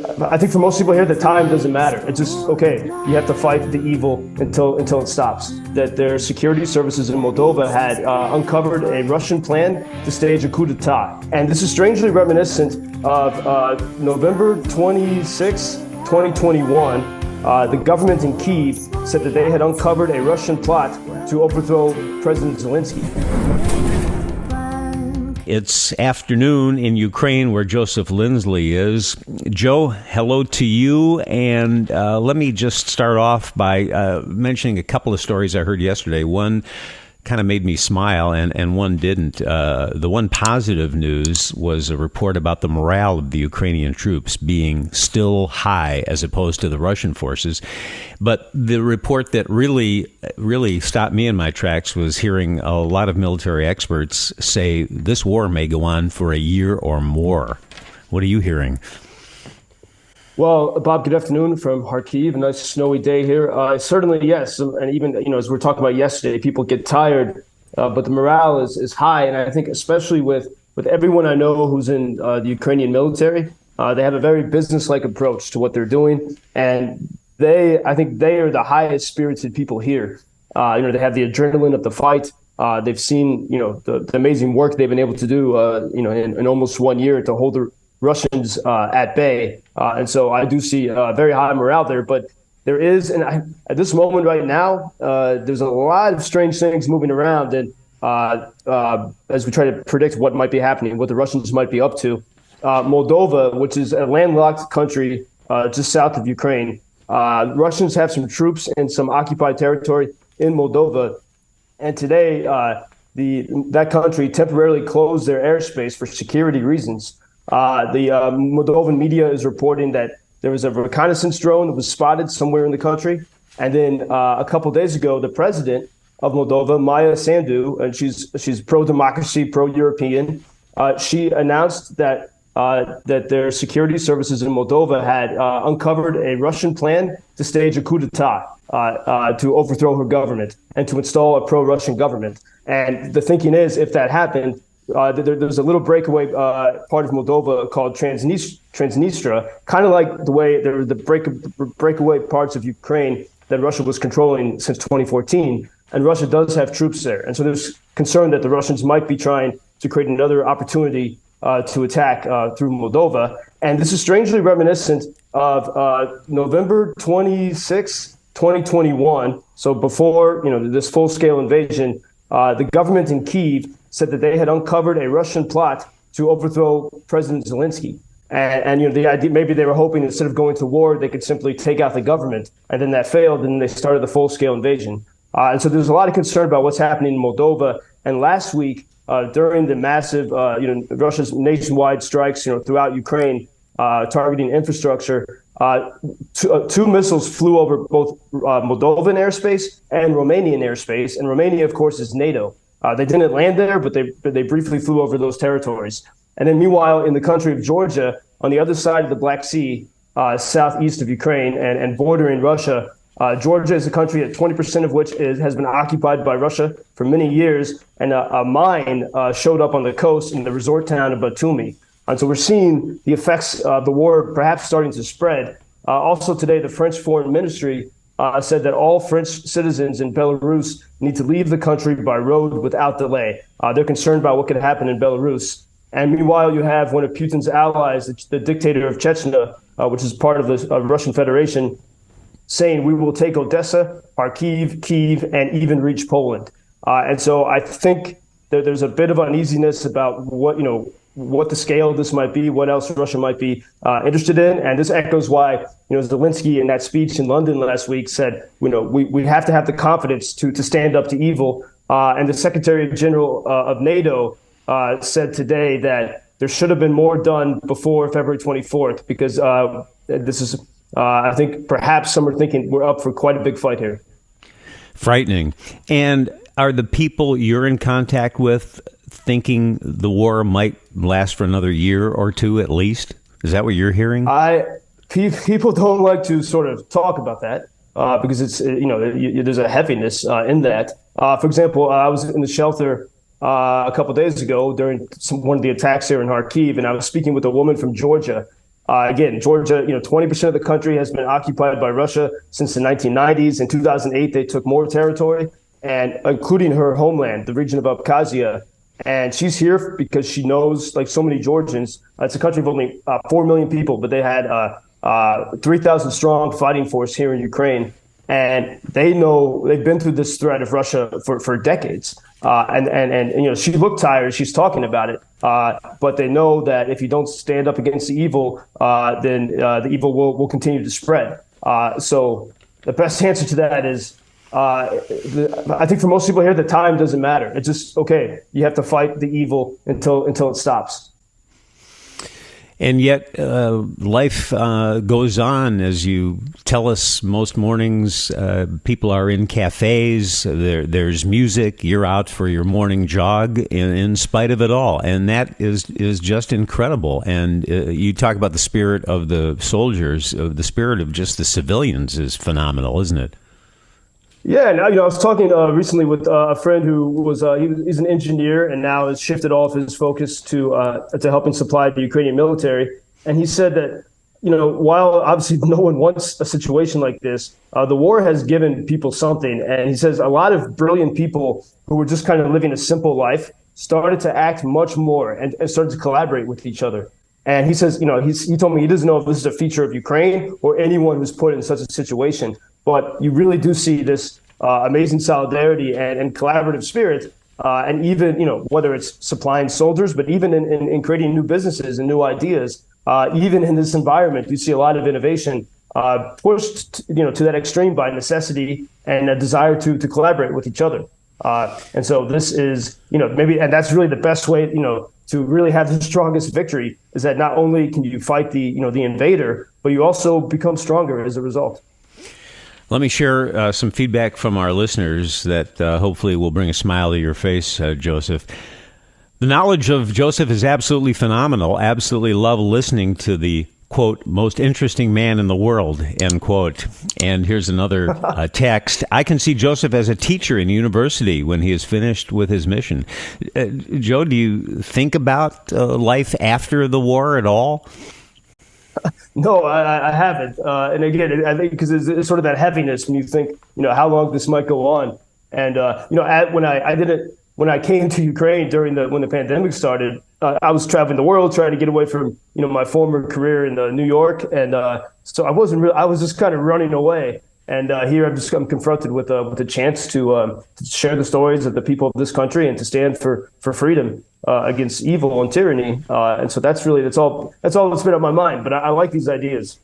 I think for most people here, the time doesn't matter. It's just, okay, you have to fight the evil until it stops. That their security services in Moldova had uncovered a Russian plan to stage a coup d'etat. And this is strangely reminiscent of November 26, 2021. The government in Kyiv said that they had uncovered a Russian plot to overthrow President Zelensky. It's afternoon in Ukraine, where Joseph Lindsley is. Joe, hello to you. And let me just start off by mentioning a couple of stories I heard yesterday. One kind of made me smile, and one didn't. The one positive news was a report about the morale of the Ukrainian troops being still high as opposed to the Russian forces. But the report that really stopped me in my tracks was hearing a lot of military experts say this war may go on for a year or more. What are you hearing? Well, Bob, good afternoon from Kharkiv. A nice snowy day here. Certainly, yes. And even, as we were talking about yesterday, people get tired, but the morale is high. And I think especially with everyone I know who's in the Ukrainian military, they have a very business-like approach to what they're doing. And I think they are the highest spirited people here. They have the adrenaline of the fight. They've seen, the amazing work they've been able to do, in almost 1 year to hold the Russians at bay. And so I do see very high morale there. But there is, at this moment right now, there's a lot of strange things moving around. And as we try to predict what might be happening, what the Russians might be up to, Moldova, which is a landlocked country just south of Ukraine, Russians have some troops in some occupied territory in Moldova. And today, that country temporarily closed their airspace for security reasons. The Moldovan media is reporting that there was a reconnaissance drone that was spotted somewhere in the country. And then a couple days ago, the president of Moldova, Maya Sandu, and she's pro-democracy, pro-European, she announced that their security services in Moldova had uncovered a Russian plan to stage a coup d'etat, to overthrow her government and to install a pro-Russian government. And the thinking is, if that happened, there's a little breakaway part of Moldova called Transnistria, kind of like the way there were the breakaway parts of Ukraine that Russia was controlling since 2014. And Russia does have troops there. And so there's concern that the Russians might be trying to create another opportunity to attack through Moldova. And this is strangely reminiscent of November 26, 2021. So before this full-scale invasion, the government in Kyiv said that they had uncovered a Russian plot to overthrow President Zelensky. And the idea, maybe they were hoping instead of going to war, they could simply take out the government. And then that failed, and they started the full-scale invasion. And so there's a lot of concern about what's happening in Moldova. And last week, during the massive, Russia's nationwide strikes, throughout Ukraine, targeting infrastructure, two missiles flew over both Moldovan airspace and Romanian airspace. And Romania, of course, is NATO. They didn't land there, but they briefly flew over those territories. And then meanwhile, in the country of Georgia, on the other side of the Black Sea, southeast of Ukraine and bordering Russia, Georgia is a country at 20% of which has been occupied by Russia for many years. And a mine showed up on the coast in the resort town of Batumi. And so we're seeing the effects of the war perhaps starting to spread. Also today, the French Foreign Ministry said that all French citizens in Belarus need to leave the country by road without delay. They're concerned about what could happen in Belarus. And meanwhile, you have one of Putin's allies, the dictator of Chechnya, which is part of the Russian Federation, saying we will take Odessa, Kharkiv, Kyiv, and even reach Poland. And so I think that there's a bit of uneasiness about what the scale of this might be, what else Russia might be interested in. And this echoes why, Zelensky in that speech in London last week said, we have to have the confidence to stand up to evil. And the Secretary General of NATO said today that there should have been more done before February 24th, because this is, I think perhaps some are thinking we're up for quite a big fight here. Frightening. And are the people you're in contact with thinking the war might last for another year or two at least? Is that what you're hearing? People don't like to sort of talk about that because it's, there's a heaviness in that. For example, I was in the shelter a couple of days ago during one of the attacks here in Kharkiv, and I was speaking with a woman from Georgia. Again, Georgia, 20% of the country has been occupied by Russia since the 1990s. In 2008, they took more territory, and including her homeland, the region of Abkhazia. And she's here because she knows, like so many Georgians, it's a country of only 4 million people, but they had 3,000 strong fighting force here in Ukraine. And they know they've been through this threat of Russia for decades. And she looked tired. She's talking about it. But they know that if you don't stand up against the evil, then the evil will continue to spread. So the best answer to that is, I think for most people here, the time doesn't matter. It's just, okay, you have to fight the evil until it stops. And yet life goes on, as you tell us most mornings. People are in cafes, there's music, you're out for your morning jog in spite of it all. And that is just incredible. And you talk about the spirit of the soldiers, the spirit of just the civilians is phenomenal, isn't it? Yeah, and I was talking recently with a friend who was he's an engineer and now has shifted all of his focus to helping supply the Ukrainian military. And he said that while obviously no one wants a situation like this, the war has given people something. And he says a lot of brilliant people who were just kind of living a simple life started to act much more and started to collaborate with each other. And he says, he told me he doesn't know if this is a feature of Ukraine or anyone who's put in such a situation. But you really do see this amazing solidarity and collaborative spirit. And even, whether it's supplying soldiers, but even in creating new businesses and new ideas, even in this environment, you see a lot of innovation pushed, to that extreme by necessity and a desire to collaborate with each other. And so this is, and that's really the best way, to really have the strongest victory is that not only can you fight the invader, but you also become stronger as a result. Let me share some feedback from our listeners that hopefully will bring a smile to your face, Joseph. The knowledge of Joseph is absolutely phenomenal. Absolutely love listening to the, quote, most interesting man in the world, end quote. And here's another text. I can see Joseph as a teacher in university when he is finished with his mission. Joe, do you think about life after the war at all? No, I haven't. And again, I think because it's sort of that heaviness when you think, how long this might go on. And, when I came to Ukraine when the pandemic started, I was traveling the world trying to get away from, my former career in New York. And so I was just kind of running away. And here I'm confronted with a chance to share the stories of the people of this country and to stand for freedom against evil and tyranny. And so that's all that's been on my mind. But I like these ideas.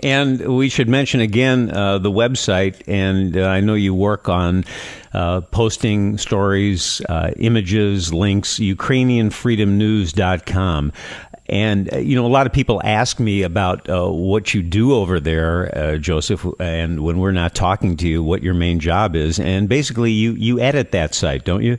And we should mention again the website. And I know you work on posting stories, images, links, UkrainianFreedomNews.com. And, a lot of people ask me about what you do over there, Joseph, and when we're not talking to you, what your main job is. And basically, you edit that site, don't you?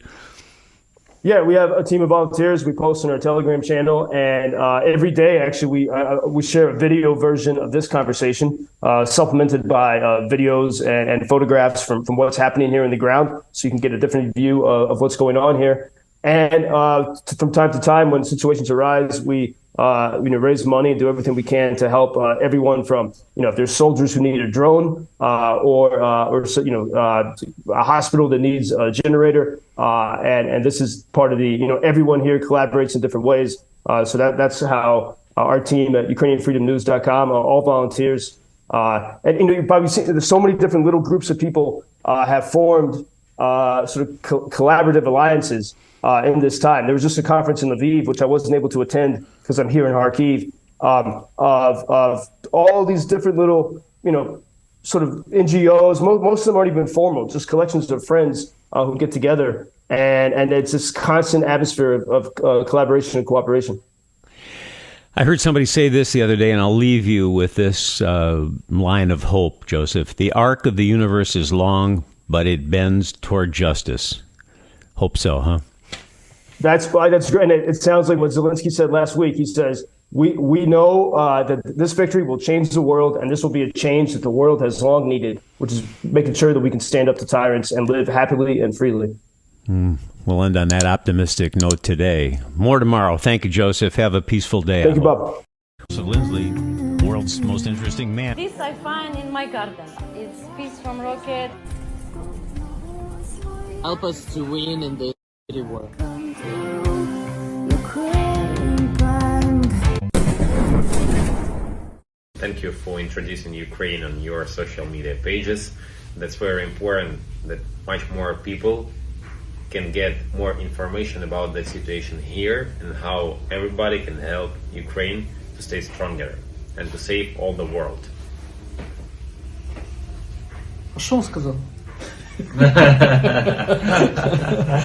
Yeah, we have a team of volunteers. We post on our Telegram channel, and every day, actually, we share a video version of this conversation, supplemented by videos and photographs from what's happening here in the ground, so you can get a different view of what's going on here. And from time to time, when situations arise, we raise money and do everything we can to help everyone from, if there's soldiers who need a drone or a hospital that needs a generator. And this is part of the, everyone here collaborates in different ways. So that's how our team at UkrainianFreedomNews.com, all volunteers. And you've probably seen there's so many different little groups of people have formed sort of collaborative alliances in this time. There was just a conference in Lviv, which I wasn't able to attend because I'm here in Kharkiv, of all these different little, sort of NGOs. Most of them aren't even formal, just collections of friends who get together. And it's this constant atmosphere of collaboration and cooperation. I heard somebody say this the other day, and I'll leave you with this line of hope, Joseph. The arc of the universe is long, but it bends toward justice. Hope so, huh? That's great. And it sounds like what Zelensky said last week. He says, we know that this victory will change the world, and this will be a change that the world has long needed, which is making sure that we can stand up to tyrants and live happily and freely. We'll end on that optimistic note today. More tomorrow. Thank you, Joseph. Have a peaceful day. Thank you, Bob. Joseph Lindsley. world's most interesting man. This I find in my garden. It's piece from rocket. Help us to win in the war. Thank you for introducing Ukraine on your social media pages. That's very important that much more people can get more information about the situation here and how everybody can help Ukraine to stay stronger and to save all the world. Що він сказав?